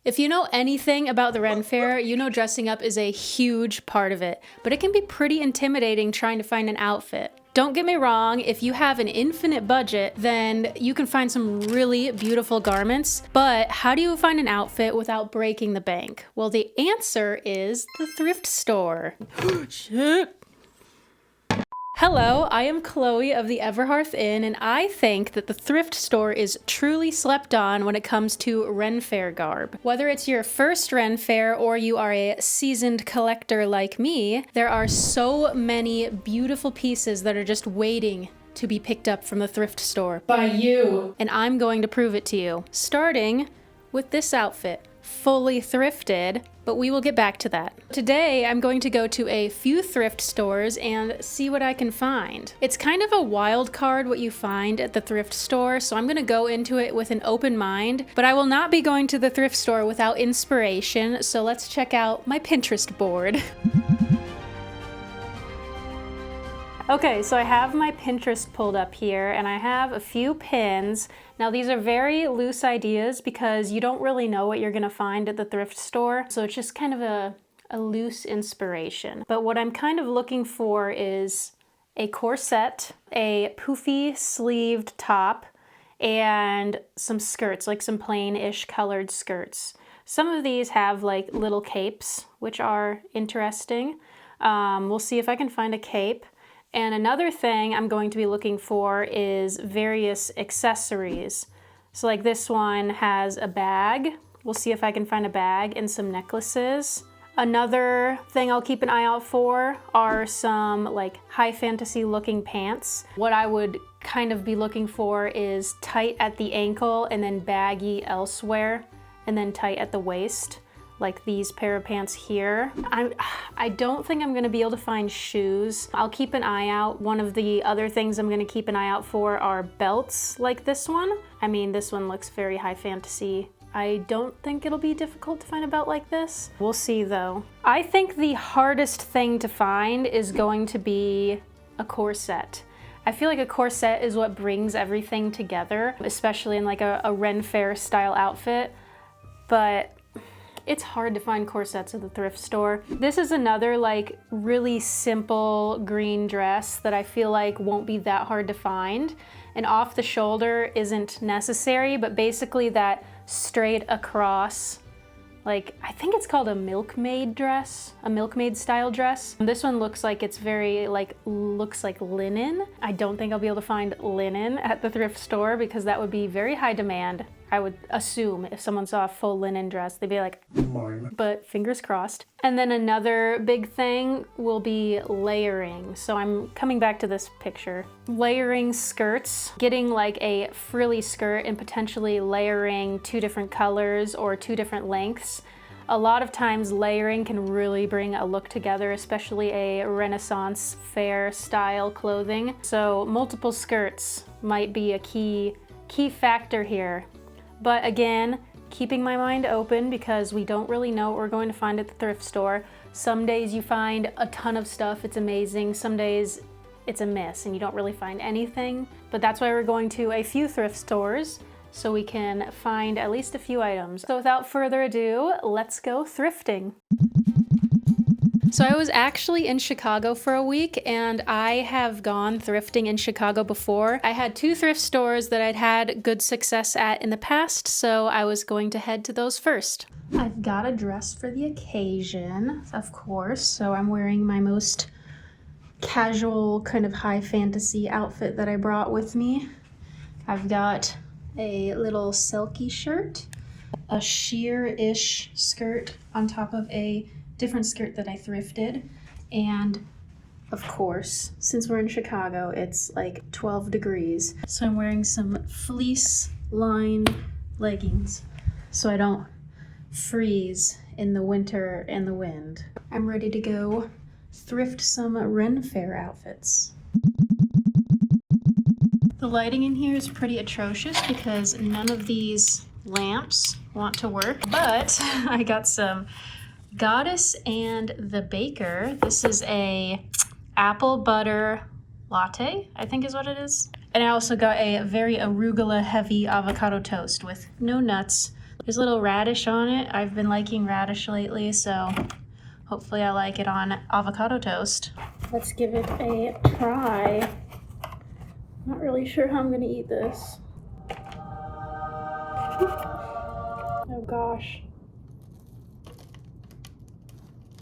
If you know anything about the Ren Fair, you know dressing up is a huge part of it, but it can be pretty intimidating trying to find an outfit. Don't get me wrong, if you have an infinite budget, then you can find some really beautiful garments, but how do you find an outfit without breaking the bank? Well, the answer is the thrift store. Shit. Hello, I am Chloe of the Everhearth Inn, and I think that the thrift store is truly slept on when it comes to Ren Fair garb. Whether it's your first Ren Fair or you are a seasoned collector like me, there are so many beautiful pieces that are just waiting to be picked up from the thrift store. By you! And I'm going to prove it to you. Starting with this outfit. Fully thrifted, but we will get back to that. Today, I'm going to go to a few thrift stores and see what I can find. It's kind of a wild card what you find at the thrift store, so I'm gonna go into it with an open mind, but I will not be going to the thrift store without inspiration, so let's check out my Pinterest board. Okay, so I have my Pinterest pulled up here and I have a few pins. Now these are very loose ideas because you don't really know what you're gonna find at the thrift store. So it's just kind of a loose inspiration. But what I'm kind of looking for is a corset, a poofy sleeved top, and some skirts, like some plain-ish colored skirts. Some of these have like little capes, which are interesting. We'll see if I can find a cape. And another thing I'm going to be looking for is various accessories. So like this one has a bag. We'll see if I can find a bag and some necklaces. Another thing I'll keep an eye out for are some like high fantasy looking pants. What I would kind of be looking for is tight at the ankle and then baggy elsewhere and then tight at the waist. Like these pair of pants here. I don't think I'm gonna be able to find shoes. I'll keep an eye out. One of the other things I'm gonna keep an eye out for are belts like this one. I mean, this one looks very high fantasy. I don't think it'll be difficult to find a belt like this. We'll see though. I think the hardest thing to find is going to be a corset. I feel like a corset is what brings everything together, especially in like a Ren Fair style outfit. But it's hard to find corsets at the thrift store. This is another like really simple green dress that I feel like won't be that hard to find. And off the shoulder isn't necessary, but basically that straight across, like I think it's called a milkmaid dress, a milkmaid style dress. This one looks like it's very looks like linen. I don't think I'll be able to find linen at the thrift store because that would be very high demand. I would assume if someone saw a full linen dress, they'd be like, mine. But fingers crossed. And then another big thing will be layering. So I'm coming back to this picture. Layering skirts, getting like a frilly skirt and potentially layering two different colors or two different lengths. A lot of times layering can really bring a look together, especially a Renaissance fair style clothing. So multiple skirts might be a key factor here. But again, keeping my mind open because we don't really know what we're going to find at the thrift store. Some days you find a ton of stuff, it's amazing. Some days it's a miss and you don't really find anything. But that's why we're going to a few thrift stores so we can find at least a few items. So without further ado, let's go thrifting. So I was actually in Chicago for a week and I have gone thrifting in Chicago before. I had two thrift stores that I'd had good success at in the past, so I was going to head to those first. I've got a dress for the occasion, of course, so I'm wearing my most casual kind of high fantasy outfit that I brought with me. I've got a little silky shirt, a sheer-ish skirt on top of a different skirt that I thrifted, and of course, since we're in Chicago, it's like 12 degrees, so I'm wearing some fleece-lined leggings so I don't freeze in the winter and the wind. I'm ready to go thrift some Ren Fair outfits. The lighting in here is pretty atrocious because none of these lamps want to work, but I got some Goddess and the Baker. This is a apple butter latte, I think is what it is. And I also got a very arugula heavy avocado toast with no nuts. There's a little radish on it. I've been liking radish lately, so hopefully I like it on avocado toast. Let's give it a try. Not really sure how I'm gonna eat this. Oh gosh.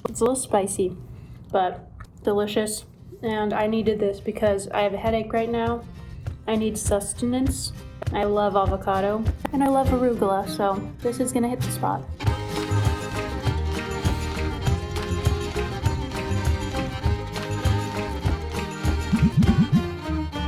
It's a little spicy, but delicious. And I needed this because I have a headache right now. I need sustenance. I love avocado and I love arugula, so this is gonna hit the spot.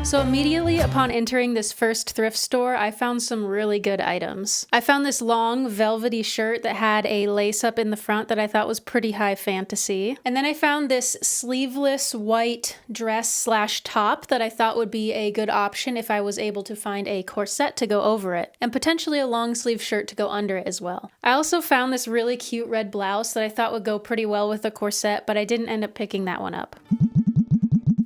So immediately upon entering this first thrift store, I found some really good items. I found this long velvety shirt that had a lace up in the front that I thought was pretty high fantasy. And then I found this sleeveless white dress slash top that I thought would be a good option if I was able to find a corset to go over it, and potentially a long sleeve shirt to go under it as well. I also found this really cute red blouse that I thought would go pretty well with a corset, but I didn't end up picking that one up.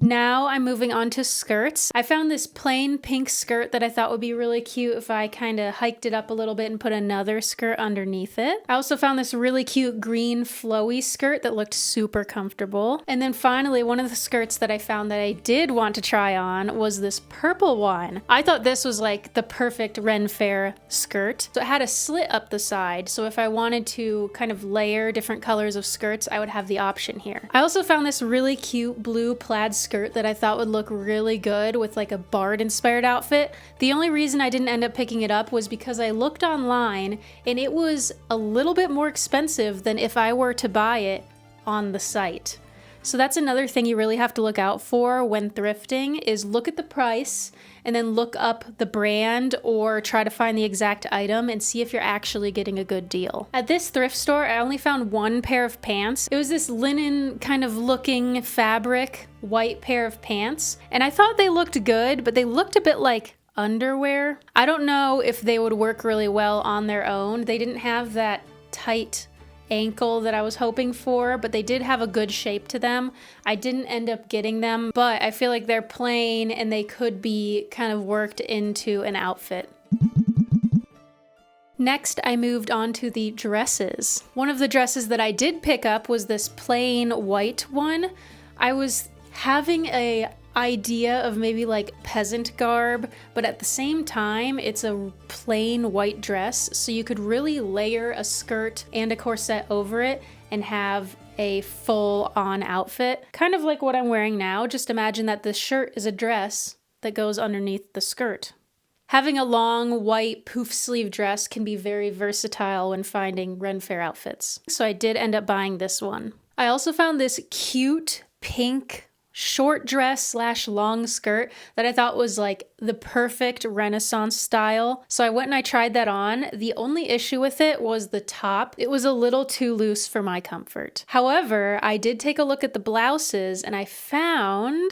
Now I'm moving on to skirts. I found this plain pink skirt that I thought would be really cute if I kind of hiked it up a little bit and put another skirt underneath it. I also found this really cute green flowy skirt that looked super comfortable. And then finally, one of the skirts that I found that I did want to try on was this purple one. I thought this was like the perfect Ren Fair skirt. So it had a slit up the side, so if I wanted to kind of layer different colors of skirts, I would have the option here. I also found this really cute blue plaid skirt that I thought would look really good with like a bard inspired outfit. The only reason I didn't end up picking it up was because I looked online and it was a little bit more expensive than if I were to buy it on the site. So that's another thing you really have to look out for when thrifting, is look at the price and then look up the brand or try to find the exact item and see if you're actually getting a good deal. At this thrift store, I only found one pair of pants. It was this linen kind of looking fabric, white pair of pants. And I thought they looked good, but they looked a bit like underwear. I don't know if they would work really well on their own. They didn't have that tight ankle that I was hoping for, but they did have a good shape to them. I didn't end up getting them, but I feel like they're plain and they could be kind of worked into an outfit. Next, I moved on to the dresses. One of the dresses that I did pick up was this plain white one. I was having a idea of maybe like peasant garb, but at the same time it's a plain white dress, so you could really layer a skirt and a corset over it and have a full-on outfit, kind of like what I'm wearing now. Just imagine that this shirt is a dress that goes underneath the skirt. Having a long white poof sleeve dress can be very versatile when finding Ren Fair outfits, so I did end up buying this one. I also found this cute pink short dress slash long skirt that I thought was like the perfect Renaissance style. So I went and I tried that on. The only issue with it was the top. It was a little too loose for my comfort. However, I did take a look at the blouses and I found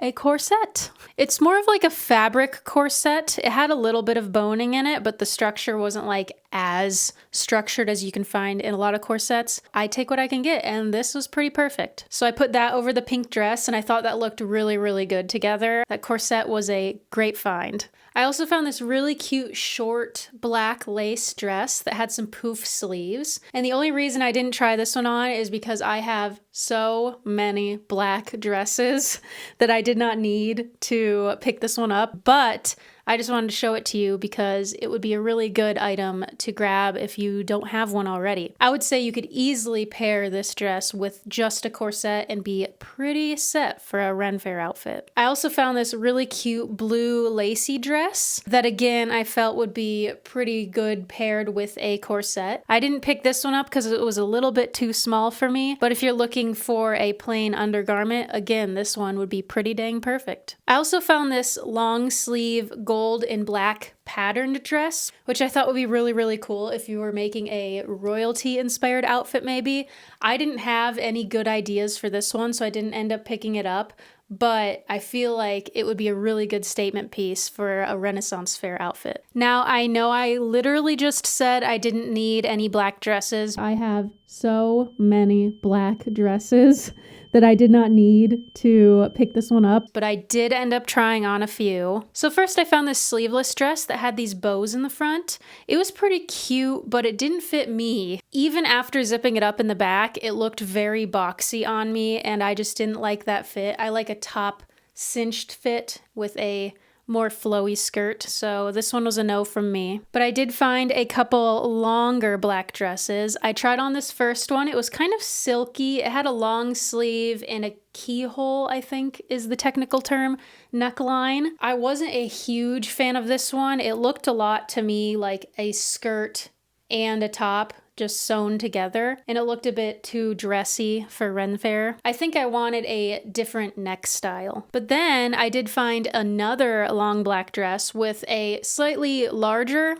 a corset. It's more of like a fabric corset. It had a little bit of boning in it, but the structure wasn't like as structured as you can find in a lot of corsets. I take what I can get, and this was pretty perfect. So I put that over the pink dress, and I thought that looked really, really good together. That corset was a great find. I also found this really cute short black lace dress that had some poof sleeves. And the only reason I didn't try this one on is because I have so many black dresses that I did not need to pick this one up. But I just wanted to show it to you because it would be a really good item to grab if you don't have one already. I would say you could easily pair this dress with just a corset and be pretty set for a Ren Fair outfit. I also found this really cute blue lacy dress that again I felt would be pretty good paired with a corset. I didn't pick this one up because it was a little bit too small for me, but if you're looking for a plain undergarment, again, this one would be pretty dang perfect. I also found this long sleeve gold and black patterned dress, which I thought would be really, really cool if you were making a royalty inspired outfit maybe. I didn't have any good ideas for this one, so I didn't end up picking it up, but I feel like it would be a really good statement piece for a Renaissance Fair outfit. Now, I know I literally just said I didn't need any black dresses. I have so many black dresses that I did not need to pick this one up, but I did end up trying on a few. So first I found this sleeveless dress that had these bows in the front. It was pretty cute, but it didn't fit me. Even after zipping it up in the back, it looked very boxy on me, and I just didn't like that fit. I like a top cinched fit with a more flowy skirt, so this one was a no from me. But I did find a couple longer black dresses. I tried on this first one. It was kind of silky. It had a long sleeve and a keyhole, I think is the technical term, neckline. I wasn't a huge fan of this one. It looked a lot to me like a skirt and a top just sewn together, and it looked a bit too dressy for Ren Fair. I think I wanted a different neck style. But then I did find another long black dress with a slightly larger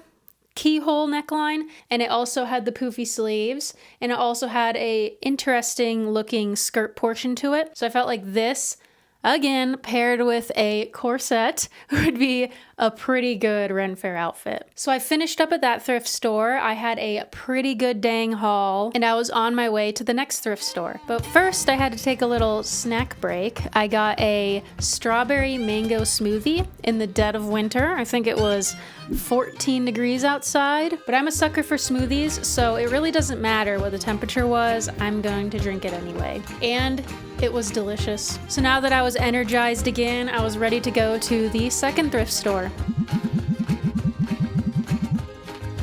keyhole neckline, and it also had the poofy sleeves, and it also had a interesting looking skirt portion to it. So I felt like this, again, paired with a corset, would be a pretty good Ren Fair outfit. So I finished up at that thrift store. I had a pretty good dang haul, and I was on my way to the next thrift store. But first I had to take a little snack break. I got a strawberry mango smoothie in the dead of winter. I think it was 14 degrees outside, but I'm a sucker for smoothies, so it really doesn't matter what the temperature was. I'm going to drink it anyway. And it was delicious. So now that I was energized again, I was ready to go to the second thrift store.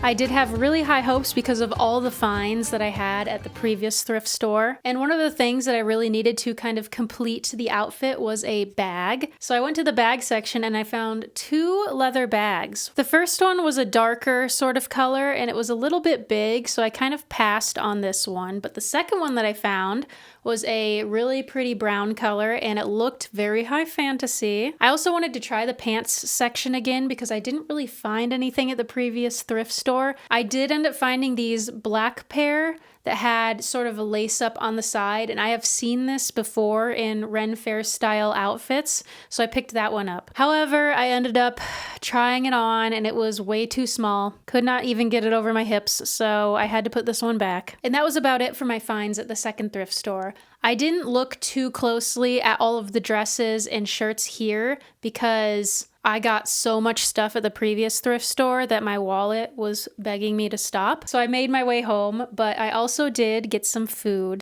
I did have really high hopes because of all the finds that I had at the previous thrift store. And one of the things that I really needed to kind of complete the outfit was a bag. So I went to the bag section and I found 2 leather bags. The first one was a darker sort of color and it was a little bit big, so I kind of passed on this one. But the second one that I found was a really pretty brown color and it looked very high fantasy. I also wanted to try the pants section again because I didn't really find anything at the previous thrift store. I did end up finding these black pair that had sort of a lace up on the side, and I have seen this before in Ren Fair style outfits, so I picked that one up. However, I ended up trying it on and it was way too small. Could not even get it over my hips, so I had to put this one back. And that was about it for my finds at the second thrift store. I didn't look too closely at all of the dresses and shirts here because I got so much stuff at the previous thrift store that my wallet was begging me to stop. So I made my way home, but I also did get some food.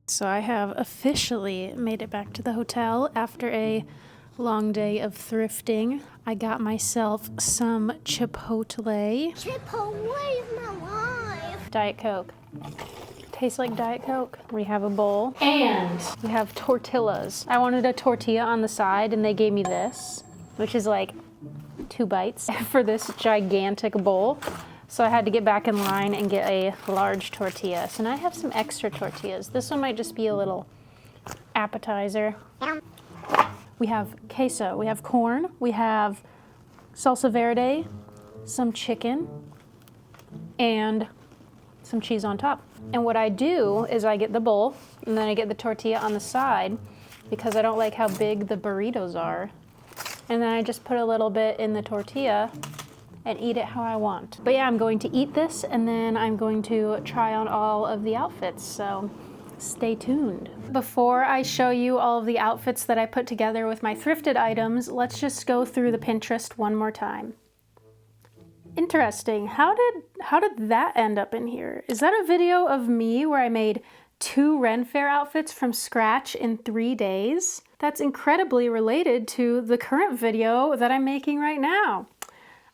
So I have officially made it back to the hotel after a long day of thrifting. I got myself some Chipotle. Chipotle is my life. Diet Coke. Tastes like Diet Coke. We have a bowl and we have tortillas. I wanted a tortilla on the side and they gave me this, which is like 2 bites for this gigantic bowl. So I had to get back in line and get a large tortilla. So now I have some extra tortillas. This one might just be a little appetizer. We have queso, we have corn, we have salsa verde, some chicken, and some cheese on top. And what I do is I get the bowl and then I get the tortilla on the side because I don't like how big the burritos are. And then I just put a little bit in the tortilla and eat it how I want. But yeah, I'm going to eat this and then I'm going to try on all of the outfits, so stay tuned. Before I show you all of the outfits that I put together with my thrifted items, let's just go through the Pinterest one more time. Interesting. How did that end up in here? Is that a video of me where I made 2 Ren Fair outfits from scratch in 3 days? That's incredibly related to the current video that I'm making right now.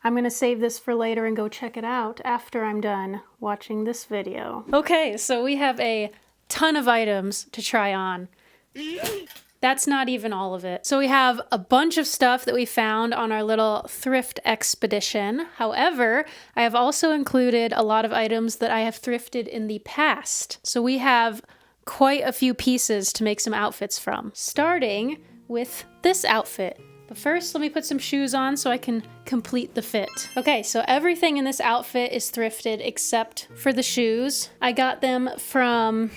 I'm gonna save this for later and go check it out after I'm done watching this video. Okay, so we have a ton of items to try on. That's not even all of it. So we have a bunch of stuff that we found on our little thrift expedition. However, I have also included a lot of items that I have thrifted in the past. So we have quite a few pieces to make some outfits from, starting with this outfit. But first, let me put some shoes on so I can complete the fit. Okay, so everything in this outfit is thrifted except for the shoes. I got them from...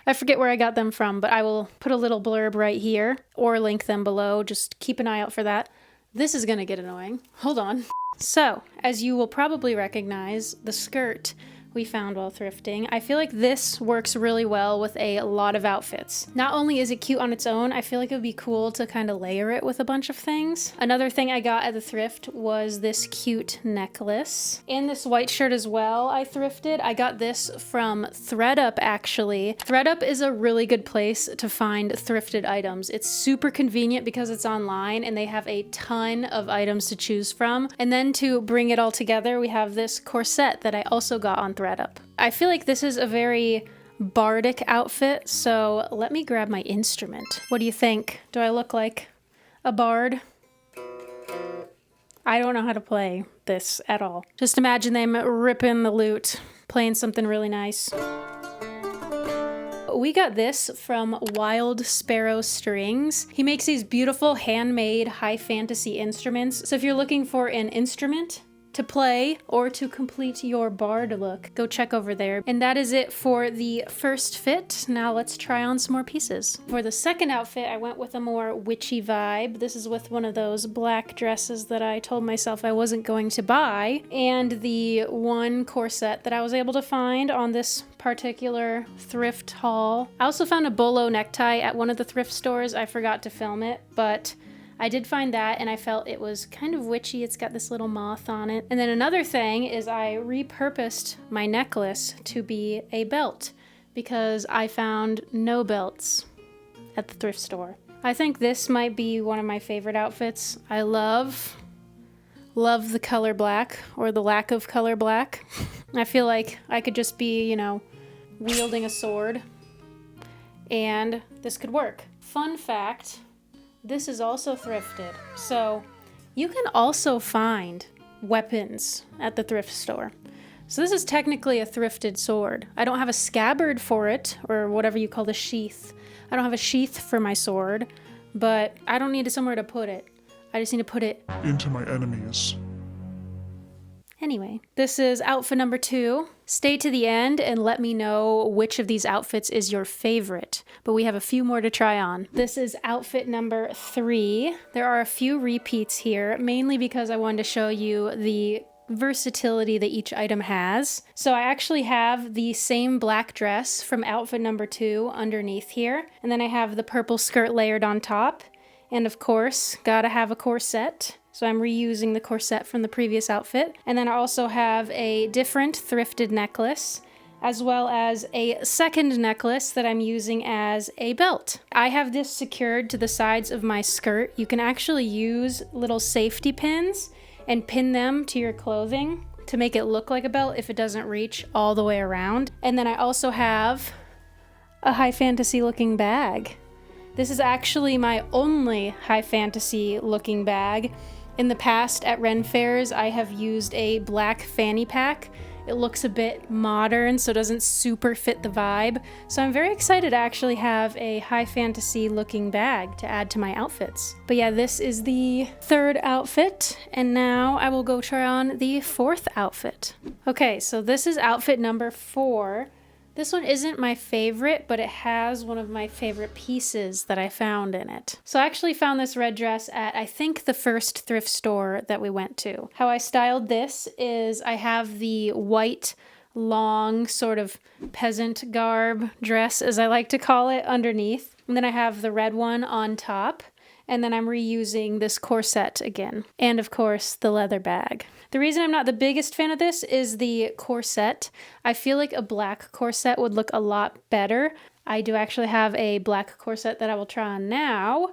I forget where I got them from, but I will put a little blurb right here or link them below. Just keep an eye out for that. This is gonna get annoying. Hold on. So, as you will probably recognize, the skirt we found while thrifting. I feel like this works really well with a lot of outfits. Not only is it cute on its own, I feel like it would be cool to kind of layer it with a bunch of things. Another thing I got at the thrift was this cute necklace. And this white shirt as well I thrifted. I got this from ThredUp actually. ThredUp is a really good place to find thrifted items. It's super convenient because it's online and they have a ton of items to choose from. And then to bring it all together, we have this corset that I also got on ThredUp. I feel like this is a very bardic outfit, so let me grab my instrument. What do you think? Do I look like a bard? I don't know how to play this at all. Just imagine them ripping the lute, playing something really nice. We got this from Wild Sparrow Strings. He makes these beautiful handmade high fantasy instruments. So if you're looking for an instrument to play or to complete your bard look, go check over there. And that is it for the first fit. Now let's try on some more pieces. For the second outfit, I went with a more witchy vibe. This is with one of those black dresses that I told myself I wasn't going to buy, and the one corset that I was able to find on this particular thrift haul. I also found a bolo necktie at one of the thrift stores. I forgot to film it, but I did find that and I felt it was kind of witchy. It's got this little moth on it. And then another thing is I repurposed my necklace to be a belt because I found no belts at the thrift store. I think this might be one of my favorite outfits. I love the color black, or the lack of color black. I feel like I could just be, you know, wielding a sword and this could work. Fun fact, this is also thrifted, so you can also find weapons at the thrift store. So this is technically a thrifted sword. I don't have a scabbard for it, or whatever you call the sheath. I don't have a sheath for my sword, but I don't need somewhere to put it. I just need to put it into my enemies. Anyway, this is outfit number 2. Stay to the end and let me know which of these outfits is your favorite, but we have a few more to try on. This is outfit number 3. There are a few repeats here, mainly because I wanted to show you the versatility that each item has. So I actually have the same black dress from outfit number 2 underneath here, and then I have the purple skirt layered on top, and of course, gotta have a corset. So I'm reusing the corset from the previous outfit. And then I also have a different thrifted necklace, as well as a second necklace that I'm using as a belt. I have this secured to the sides of my skirt. You can actually use little safety pins and pin them to your clothing to make it look like a belt if it doesn't reach all the way around. And then I also have a high fantasy looking bag. This is actually my only high fantasy looking bag. In the past at Ren fairs, I have used a black fanny pack. It looks a bit modern, so it doesn't super fit the vibe. So I'm very excited to actually have a high fantasy looking bag to add to my outfits. But yeah, this is the third outfit, and now I will go try on the fourth outfit. Okay, so this is outfit number 4. This one isn't my favorite, but it has one of my favorite pieces that I found in it. So I actually found this red dress at, I think, the first thrift store that we went to. How I styled this is I have the white, long, sort of peasant garb dress, as I like to call it, underneath. And then I have the red one on top. And then I'm reusing this corset again. And of course, the leather bag. The reason I'm not the biggest fan of this is the corset. I feel like a black corset would look a lot better. I do actually have a black corset that I will try on now,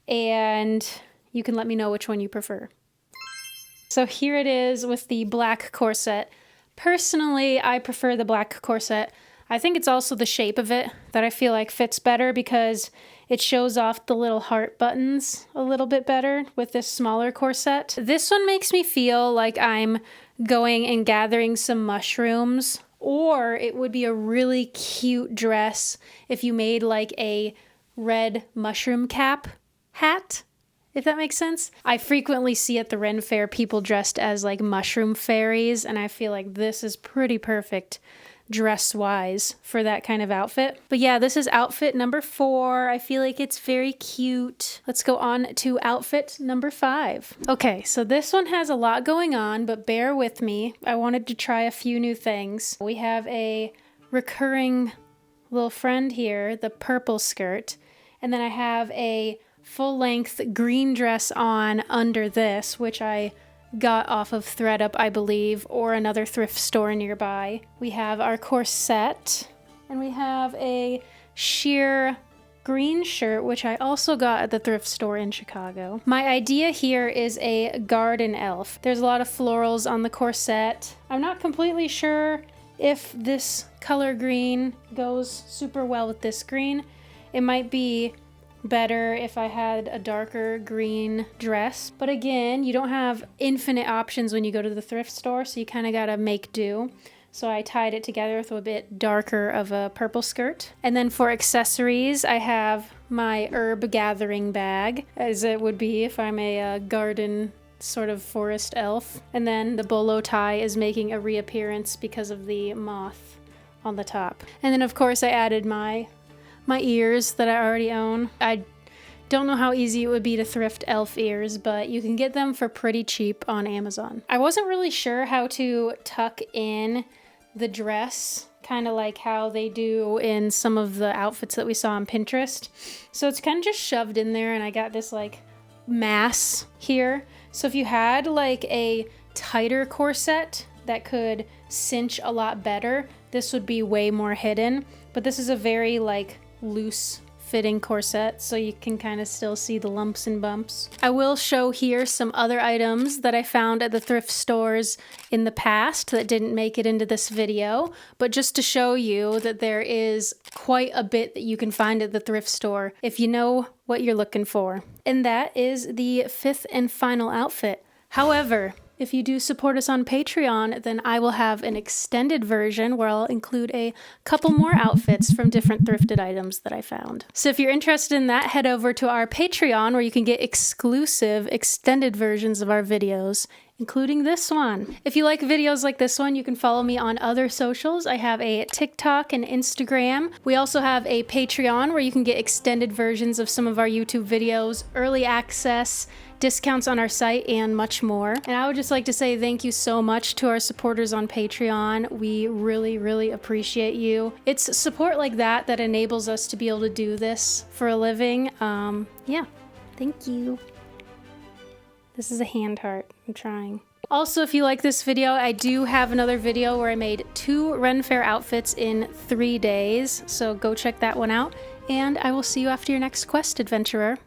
and you can let me know which one you prefer. So here it is with the black corset. Personally, I prefer the black corset. I think it's also the shape of it that I feel like fits better because it shows off the little heart buttons a little bit better with this smaller corset. This one makes me feel like I'm going and gathering some mushrooms, or it would be a really cute dress if you made like a red mushroom cap hat if that makes sense. I frequently see at the Ren Fair people dressed as like mushroom fairies, and I feel like this is pretty perfect dress-wise for that kind of outfit. But yeah, this is outfit number 4. I feel like it's very cute. Let's go on to outfit number 5. Okay, so this one has a lot going on, but bear with me. I wanted to try a few new things. We have a recurring little friend here, the purple skirt, and then I have a full-length green dress on under this, which I got off of ThredUp, I believe, or another thrift store nearby. We have our corset, and we have a sheer green shirt, which I also got at the thrift store in Chicago. My idea here is a garden elf. There's a lot of florals on the corset. I'm not completely sure if this color green goes super well with this green. It might be better if I had a darker green dress. But again, you don't have infinite options when you go to the thrift store, so you kind of gotta make do. So I tied it together with a bit darker of a purple skirt. And then for accessories, I have my herb gathering bag, as it would be if I'm a garden sort of forest elf. And then the bolo tie is making a reappearance because of the moth on the top. And then of course I added my ears that I already own. I don't know how easy it would be to thrift elf ears, but you can get them for pretty cheap on Amazon. I wasn't really sure how to tuck in the dress, kind of like how they do in some of the outfits that we saw on Pinterest. So it's kind of just shoved in there, and I got this like mass here. So if you had like a tighter corset that could cinch a lot better, this would be way more hidden. But this is a very like loose fitting corset, so you can kind of still see the lumps and bumps. I will show here some other items that I found at the thrift stores in the past that didn't make it into this video, but just to show you that there is quite a bit that you can find at the thrift store if you know what you're looking for. And that is the 5th and final outfit. However, if you do support us on Patreon, then I will have an extended version where I'll include a couple more outfits from different thrifted items that I found. So if you're interested in that, head over to our Patreon where you can get exclusive extended versions of our videos, including this one. If you like videos like this one, you can follow me on other socials. I have a TikTok and Instagram. We also have a Patreon where you can get extended versions of some of our YouTube videos, early access, discounts on our site, and much more. And I would just like to say thank you so much to our supporters on Patreon. We really, really appreciate you. It's support like that that enables us to be able to do this for a living. Yeah, thank you. This is a hand heart. I'm trying. Also, if you like this video, I do have another video where I made 2 Ren Fair outfits in 3 days. So go check that one out. And I will see you after your next quest, adventurer.